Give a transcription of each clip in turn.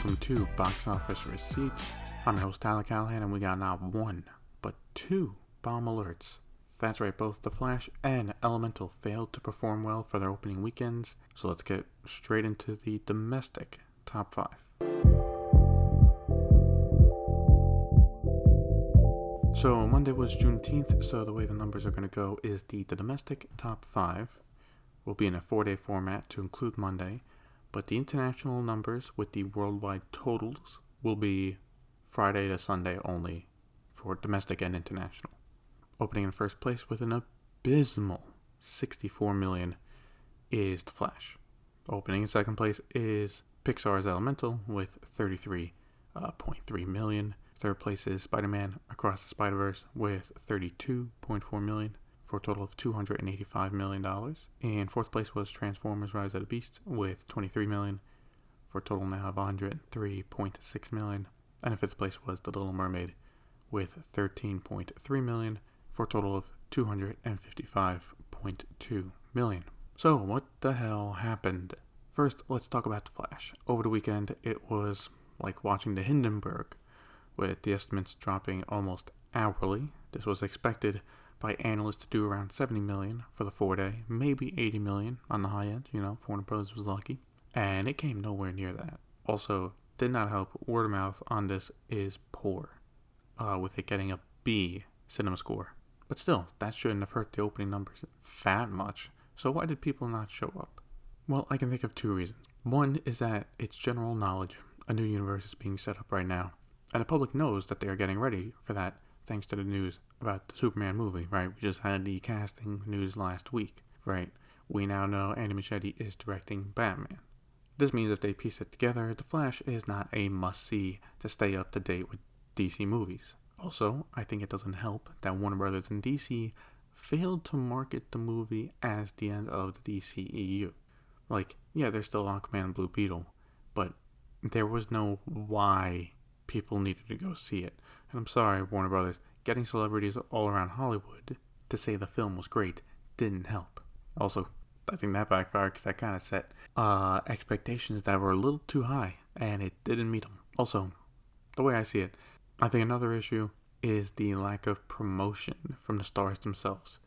welcome to Box Office Receipts. I'm your host Tyler Callahan, and we got not one, but two bomb alerts. That's right, both The Flash and Elemental failed to perform well for their opening weekends, so let's get straight into the domestic top 5. So Monday was Juneteenth, so the way the numbers are going to go is the domestic top 5 will be in a 4-day format to include Monday, but the international numbers with the worldwide totals will be Friday to Sunday only for domestic and international. Opening in first place with an abysmal 64 million is The Flash. Opening in second place is Pixar's Elemental with 33.3 million. Third place is Spider-Man Across the Spider-Verse with 32.4 million. For a total of $285 million. And fourth place was Transformers Rise of the Beast with $23 million, for a total now of $103.6 million. And in fifth place was The Little Mermaid with $13.3 million, for a total of $255.2 million. So what the hell happened? First, let's talk about The Flash. Over the weekend, it was like watching the Hindenburg, with the estimates dropping almost hourly. This was expected by analysts to do around 70 million for the 4-day, maybe 80 million on the high end. Warner Bros. Was lucky. And it came nowhere near that. Also, did not help. Word of mouth on this is poor, with it getting a B cinema score. But still, that shouldn't have hurt the opening numbers that much. So why did people not show up? Well, I can think of two reasons. One is that it's general knowledge. A new universe is being set up right now, and the public knows that they are getting ready for that, thanks to the news about the Superman movie, right? We just had the casting news last week, right? We now know Andy Muschietti is directing Batman. This means if they piece it together, The Flash is not a must-see to stay up to date with DC movies. Also, I think it doesn't help that Warner Brothers and DC failed to market the movie as the end of the DCEU. They're still Aquaman and Blue Beetle, but there was no why people needed to go see it. And I'm sorry, Warner Brothers, getting celebrities all around Hollywood to say the film was great didn't help. Also, I think that backfired because that kind of set expectations that were a little too high, and it didn't meet them. Also, the way I see it, I think another issue is the lack of promotion from the stars themselves.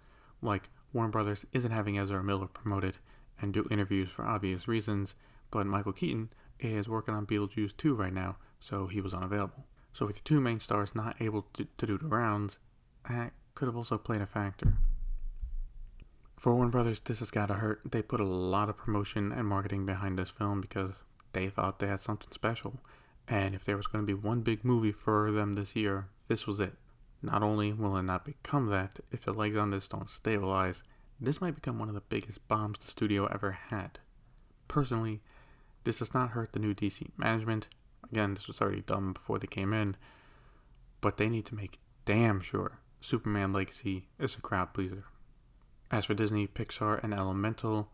Warner Brothers isn't having Ezra Miller promoted and do interviews for obvious reasons, but Michael Keaton is working on Beetlejuice 2 right now, so he was unavailable. So with the two main stars not able to do the rounds, that could have also played a factor. For Warner Brothers, this has got to hurt. They put a lot of promotion and marketing behind this film because they thought they had something special. And if there was going to be one big movie for them this year, this was it. Not only will it not become that, if the legs on this don't stabilize, this might become one of the biggest bombs the studio ever had. Personally, this does not hurt the new DC management. Again, this was already done before they came in, but they need to make damn sure Superman Legacy is a crowd pleaser. As for Disney, Pixar, and Elemental,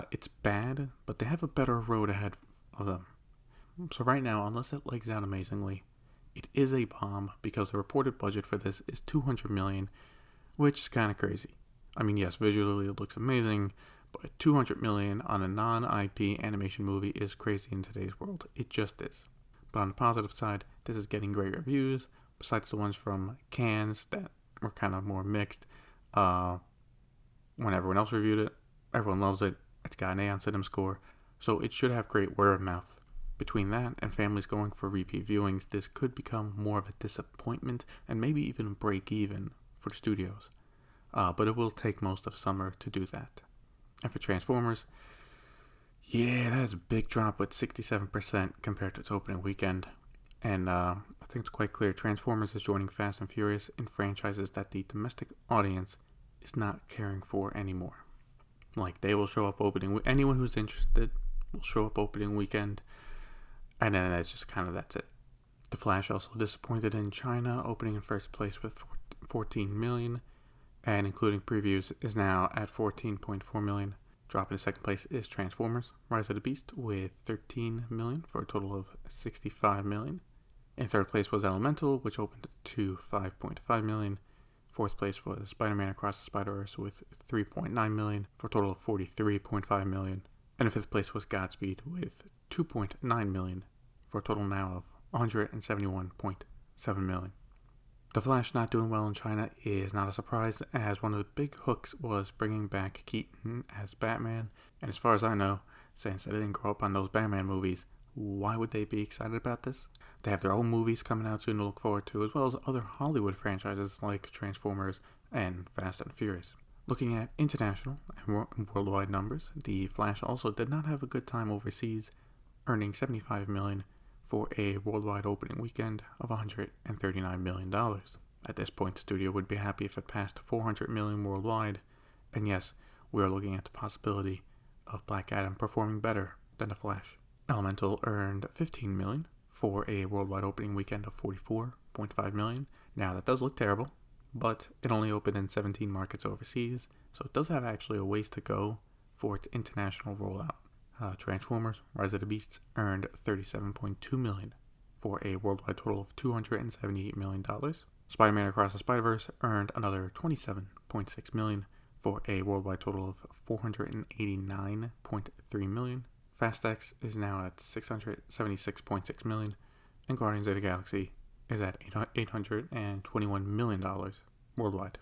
it's bad, but they have a better road ahead of them. So right now, unless it legs out amazingly, it is a bomb because the reported budget for this is $200 million, which is kind of crazy. I mean, yes, visually it looks amazing, but $200 million on a non-IP animation movie is crazy in today's world. It just is. But on the positive side, this is getting great reviews, besides the ones from Cannes that were kind of more mixed. When everyone else reviewed it, everyone loves it. It's got an A on cinema score, so it should have great word of mouth. Between that and families going for repeat viewings, this could become more of a disappointment and maybe even break even for the studios. But it will take most of summer to do that. And for Transformers, that is a big drop with 67% compared to its opening weekend. And I think it's quite clear Transformers is joining Fast and Furious in franchises that the domestic audience is not caring for anymore. They will show up opening, anyone who's interested will show up opening weekend, and then that's it. The Flash also disappointed in China, opening in first place with 14 million, and including previews is now at 14.4 million. Dropping to second place is Transformers Rise of the Beast with 13 million for a total of 65 million. In third place was Elemental, which opened to 5.5 million. Fourth place was Spider-Man Across the Spider-Verse with 3.9 million for a total of 43.5 million. And in fifth place was Godspeed with 2.9 million for a total now of 171.7 million. The Flash not doing well in China is not a surprise, as one of the big hooks was bringing back Keaton as Batman, and as far as I know, since they didn't grow up on those Batman movies, why would they be excited about this? They have their own movies coming out soon to look forward to, as well as other Hollywood franchises like Transformers and Fast and Furious. Looking at international and worldwide numbers, The Flash also did not have a good time overseas, earning $75 million for a worldwide opening weekend of $139 million. At this point, the studio would be happy if it passed $400 million worldwide, and yes, we are looking at the possibility of Black Adam performing better than The Flash. Elemental earned $15 million for a worldwide opening weekend of $44.5 million. Now, that does look terrible, but it only opened in 17 markets overseas, so it does have actually a ways to go for its international rollout. Transformers: Rise of the Beasts earned $37.2 million for a worldwide total of $278 million. Spider-Man Across the Spider-Verse earned another $27.6 million for a worldwide total of $489.3 million. Fast X is now at $676.6 million, and Guardians of the Galaxy is at $821 million worldwide.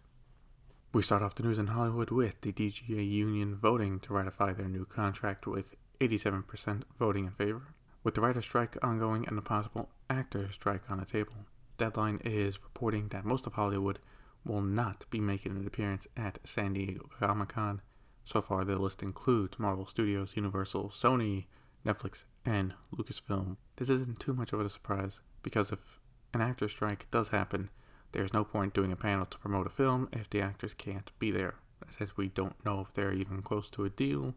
We start off the news in Hollywood with the DGA union voting to ratify their new contract with 87% voting in favor. With the writer's strike ongoing and the possible actor strike on the table, Deadline is reporting that most of Hollywood will not be making an appearance at San Diego Comic-Con. So far, the list includes Marvel Studios, Universal, Sony, Netflix, and Lucasfilm. This isn't too much of a surprise, because if an actor strike does happen, there's no point doing a panel to promote a film if the actors can't be there. Since we don't know if they're even close to a deal,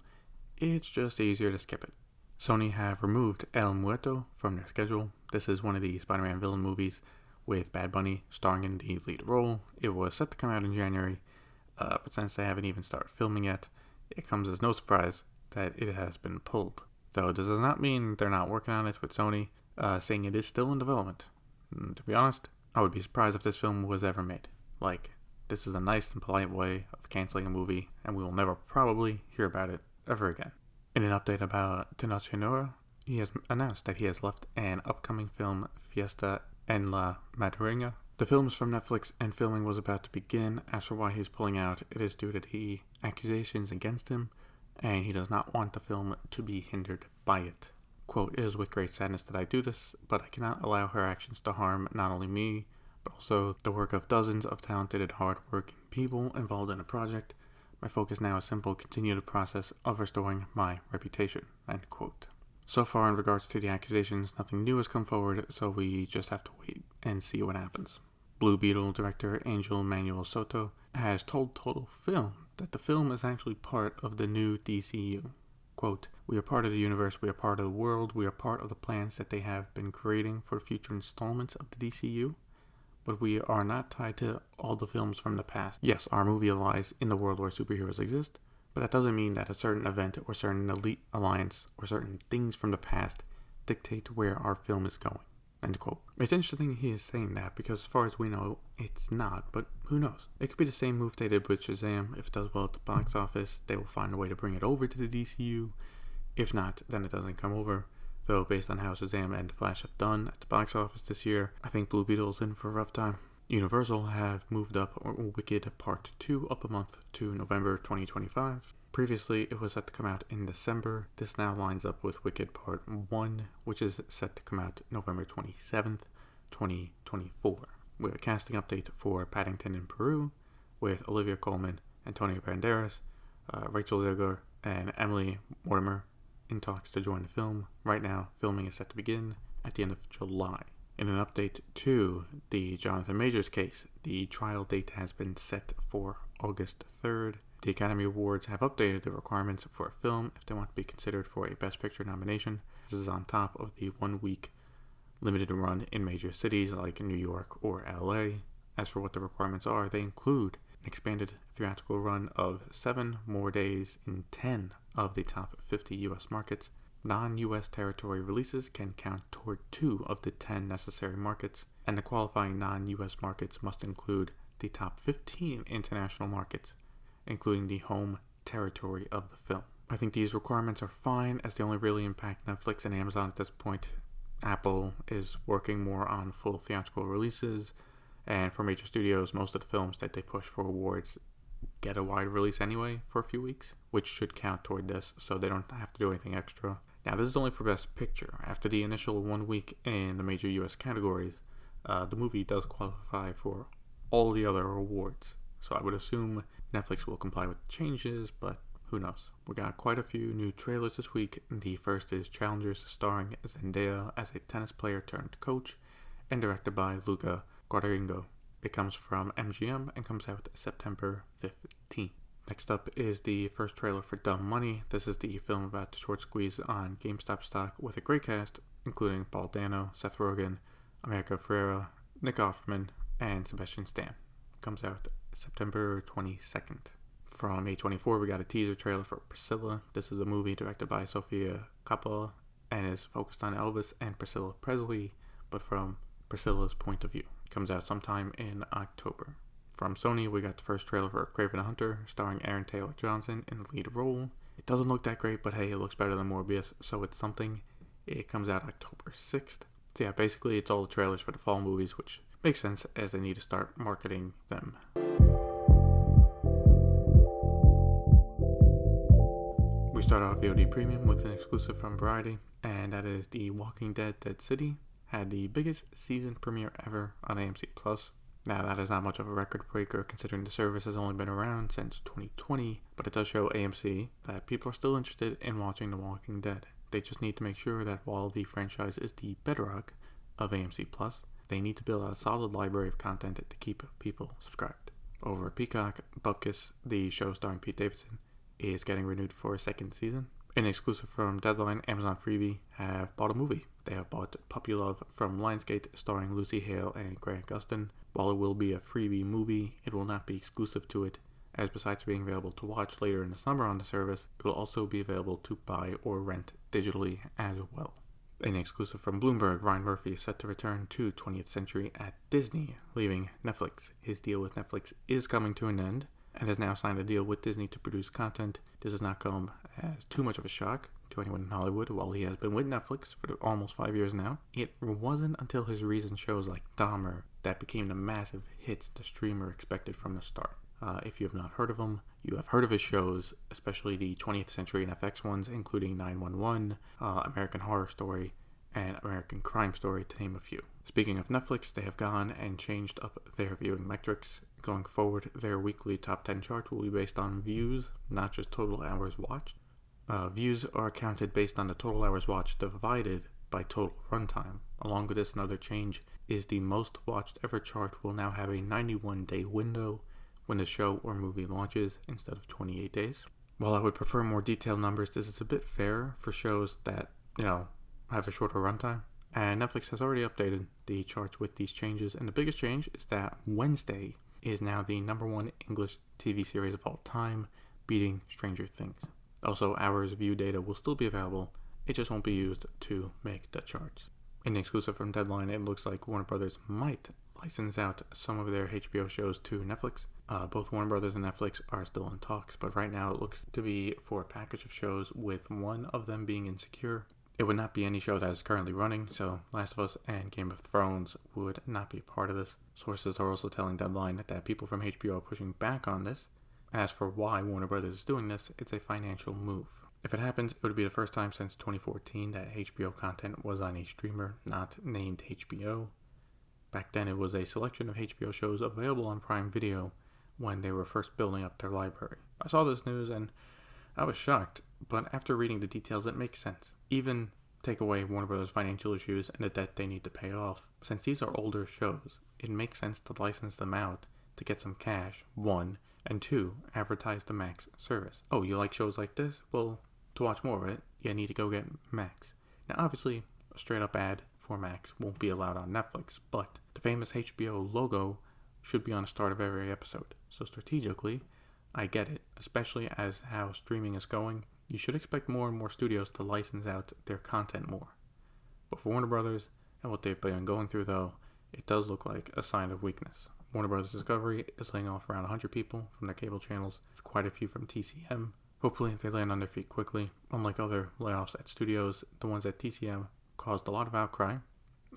it's just easier to skip it. Sony have removed El Muerto from their schedule. This is one of the Spider-Man villain movies with Bad Bunny starring in the lead role. It was set to come out in January, but since they haven't even started filming yet, it comes as no surprise that it has been pulled. Though this does not mean they're not working on it, with Sony saying it is still in development. To be honest, I would be surprised if this film was ever made. This is a nice and polite way of canceling a movie, and we will never probably hear about it ever again. In an update about Tenoch Huerta, he has announced that he has left an upcoming film, Fiesta en la Madrileña. The film is from Netflix, and filming was about to begin. As for why he's pulling out, it is due to the accusations against him, and he does not want the film to be hindered by it. Quote, "It is with great sadness that I do this, but I cannot allow her actions to harm not only me, but also the work of dozens of talented and hard-working people involved in the project. My focus now is simple: continue the process of restoring my reputation." End quote. So far, in regards to the accusations, nothing new has come forward, so we just have to wait and see what happens. Blue Beetle director Angel Manuel Soto has told Total Film that the film is actually part of the new DCU. Quote, "We are part of the universe, we are part of the world, we are part of the plans that they have been creating for future installments of the DCU, but we are not tied to all the films from the past. Yes, our movie lies in the world where superheroes exist, but that doesn't mean that a certain event or certain elite alliance or certain things from the past dictate where our film is going." End quote. It's interesting he is saying that, because as far as we know, it's not, but who knows? It could be the same move they did with Shazam. If it does well at the box office, they will find a way to bring it over to the DCU. If not, then it doesn't come over. Though, based on how Shazam and Flash have done at the box office this year, I think Blue Beetle's in for a rough time. Universal have moved up Wicked Part 2 up a month to November 2025. Previously, it was set to come out in December. This now lines up with Wicked Part 1, which is set to come out November 27th, 2024. We have a casting update for Paddington in Peru with Olivia Colman, Antonio Banderas, Rachel Zegler, and Emily Mortimer in talks to join the film. Right now, filming is set to begin at the end of July. In an update to the Jonathan Majors case, the trial date has been set for August 3rd. The Academy Awards have updated the requirements for a film if they want to be considered for a Best Picture nomination. This is on top of the 1-week limited run in major cities like New York or LA. As for what the requirements are, they include an expanded theatrical run of 7 more days in 10 of the top 50 U.S. markets. Non-U.S. territory releases can count toward 2 of the 10 necessary markets, and the qualifying non-U.S. markets must include the top 15 international markets, including the home territory of the film. I think these requirements are fine, as they only really impact Netflix and Amazon at this point. Apple is working more on full theatrical releases, and for major studios, most of the films that they push for awards get a wide release anyway for a few weeks, which should count toward this, so they don't have to do anything extra. Now, this is only for Best Picture. After the initial 1 week in the major US categories, the movie does qualify for all the other awards. So I would assume Netflix will comply with changes, but who knows. We got quite a few new trailers this week. The first is Challengers, starring Zendaya as a tennis player turned coach, and directed by Luca Guadagnino. It comes from MGM and comes out September 15th. Next up is the first trailer for Dumb Money. This is the film about the short squeeze on GameStop stock with a great cast, including Paul Dano, Seth Rogen, America Ferrera, Nick Offerman, and Sebastian Stan. It comes out September 22nd. From A24, we got a teaser trailer for Priscilla. This is a movie directed by Sofia Coppola and is focused on Elvis and Priscilla Presley, but from Priscilla's point of view. It comes out sometime in October. From Sony, we got the first trailer for Kraven the Hunter, starring Aaron Taylor Johnson in the lead role. It doesn't look that great, but hey, it looks better than Morbius, so it's something. It comes out October 6th. So yeah, basically it's all the trailers for the fall movies, which makes sense as they need to start marketing them. We start off VOD Premium with an exclusive from Variety, and that is The Walking Dead Dead City. Had the biggest season premiere ever on AMC+. Now, that is not much of a record breaker considering the service has only been around since 2020, but it does show AMC that people are still interested in watching The Walking Dead. They just need to make sure that while the franchise is the bedrock of AMC+, they need to build out a solid library of content to keep people subscribed. Over at Peacock, Bupkis, the show starring Pete Davidson, is getting renewed for a second season. An exclusive from Deadline, Amazon Freebie have bought a movie. They have bought Puppy Love from Lionsgate, starring Lucy Hale and Grant Gustin. While it will be a freebie movie, it will not be exclusive to it, as besides being available to watch later in the summer on the service, it will also be available to buy or rent digitally as well. An exclusive from Bloomberg, Ryan Murphy is set to return to 20th Century at Disney, leaving Netflix. His deal with Netflix is coming to an end, and has now signed a deal with Disney to produce content. This has not come as too much of a shock to anyone in Hollywood while he has been with Netflix for almost 5 years now. It wasn't until his recent shows like Dahmer that became the massive hits the streamer expected from the start. If you have not heard of him, you have heard of his shows, especially the 20th Century and FX ones, including 911, American Horror Story, and American Crime Story, to name a few. Speaking of Netflix, they have gone and changed up their viewing metrics. Going forward, their weekly top 10 chart will be based on views, not just total hours watched. Views are counted based on the total hours watched divided by total runtime. Along with this, another change is the most watched ever chart will now have a 91-day window when the show or movie launches instead of 28 days. While I would prefer more detailed numbers, this is a bit fairer for shows that, have a shorter runtime. And Netflix has already updated the charts with these changes, and the biggest change is that Wednesday is now the #1 English TV series of all time, beating Stranger Things. Also, hours view data will still be available, it just won't be used to make the charts. In the exclusive from Deadline, it looks like Warner Brothers might license out some of their HBO shows to Netflix. Both Warner Brothers and Netflix are still in talks, but right now it looks to be for a package of shows, with one of them being Insecure. It would not be any show that is currently running, so Last of Us and Game of Thrones would not be a part of this. Sources are also telling Deadline that people from HBO are pushing back on this. As for why Warner Brothers is doing this, it's a financial move. If it happens, it would be the first time since 2014 that HBO content was on a streamer not named HBO. Back then, it was a selection of HBO shows available on Prime Video when they were first building up their library. I saw this news and I was shocked, but after reading the details, it makes sense. Even take away Warner Brothers' financial issues and the debt they need to pay off. Since these are older shows, it makes sense to license them out to get some cash, 1, and 2, advertise the Max service. Oh, you like shows like this? Well, to watch more of it, you need to go get Max. Now, obviously, a straight-up ad for Max won't be allowed on Netflix, but the famous HBO logo should be on the start of every episode. So strategically, I get it, especially as how streaming is going. You should expect more and more studios to license out their content more. But for Warner Brothers and what they've been going through, though, it does look like a sign of weakness. Warner Brothers Discovery is laying off around 100 people from their cable channels, with quite a few from TCM. Hopefully, they land on their feet quickly. Unlike other layoffs at studios, the ones at TCM caused a lot of outcry,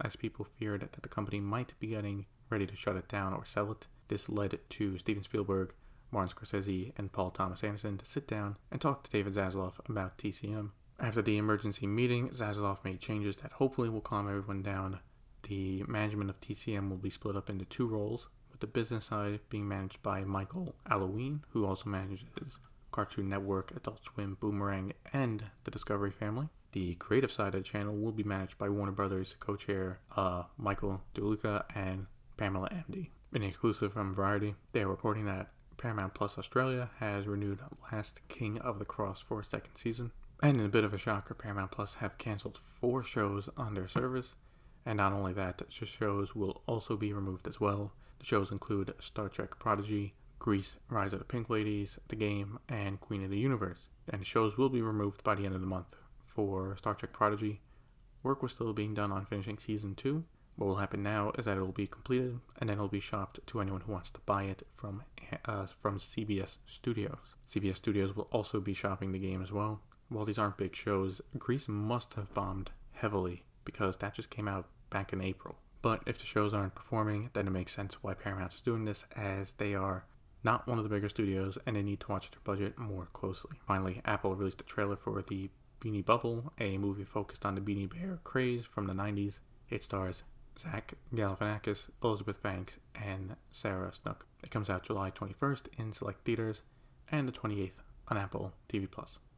as people feared that the company might be getting ready to shut it down or sell it. This led to Steven Spielberg, Martin Scorsese, and Paul Thomas Anderson to sit down and talk to David Zaslav about TCM. After the emergency meeting, Zaslav made changes that hopefully will calm everyone down. The management of TCM will be split up into 2 roles, with the business side being managed by Michael Alloween, who also manages Cartoon Network, Adult Swim, Boomerang, and the Discovery Family. The creative side of the channel will be managed by Warner Brothers co-chair Michael DeLuca and Pamela Amdy. In an exclusive from Variety, they are reporting that Paramount Plus Australia has renewed Last King of the Cross for a 2nd season. And in a bit of a shocker, Paramount Plus have cancelled 4 shows on their service. And not only that, the shows will also be removed as well. The shows include Star Trek Prodigy, Grease, Rise of the Pink Ladies, The Game, and Queen of the Universe. And the shows will be removed by the end of the month. For Star Trek Prodigy, work was still being done on finishing Season 2. What will happen now is that it will be completed, and then it will be shopped to anyone who wants to buy it from CBS Studios. CBS Studios will also be shopping the game as well. While these aren't big shows, Grease must have bombed heavily because that just came out back in April. But if the shows aren't performing, then it makes sense why Paramount is doing this, as they are not one of the bigger studios and they need to watch their budget more closely. Finally, Apple released a trailer for The Beanie Bubble, a movie focused on the Beanie Bear craze from the 90s. It stars Zach Galifianakis, Elizabeth Banks, and Sarah Snook. It comes out July 21st in select theaters and the 28th on Apple TV+.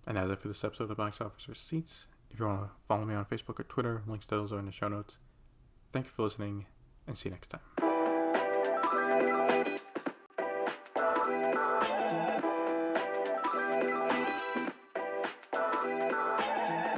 And that's it for this episode of Box Office Receipts. If you want to follow me on Facebook or Twitter, links to those are in the show notes. Thank you for listening, and see you next time.